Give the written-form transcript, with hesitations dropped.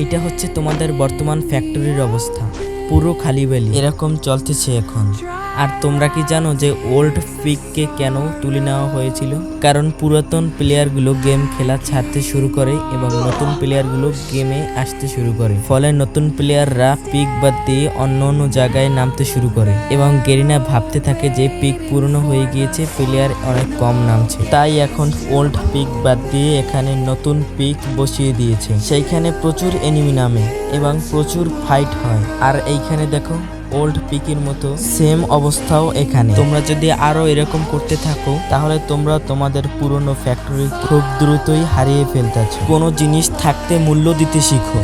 এইটা হচ্ছে তোমাদের বর্তমান ফ্যাক্টরির অবস্থা, পুরো খালি বেলি এরকম চলতেছে এখন। আর তোমরা কি জানো যে ওল্ড পিককে কেন তুলে নেওয়া হয়েছিল? কারণ পুরাতন প্লেয়ারগুলো গেম খেলা ছাড়তে শুরু করে এবং নতুন প্লেয়ারগুলো গেমে আসতে শুরু করে, ফলে নতুন প্লেয়াররা পিক বাদ দিয়ে অন্য অন্য জায়গায় নামতে শুরু করে এবং গেরিনা ভাবতে থাকে যে পিক পুরনো হয়ে গিয়েছে, প্লেয়ার অনেক কম নামছে, তাই এখন ওল্ড পিক বাদ দিয়ে এখানে নতুন পিক বসিয়ে দিয়েছে। সেইখানে প্রচুর এনিমি নামে এবং প্রচুর ফাইট হয়। আর এইখানে দেখো ওল্ড পিকের মতো সেম অবস্থাও এখানে। তোমরা যদি আরো এরকম করতে থাকো তাহলে তোমরা তোমাদের পুরনো ফ্যাক্টরি খুব দ্রুতই হারিয়ে ফেলতেছো। কোনো জিনিস থাকতে মূল্য দিতে শিখো।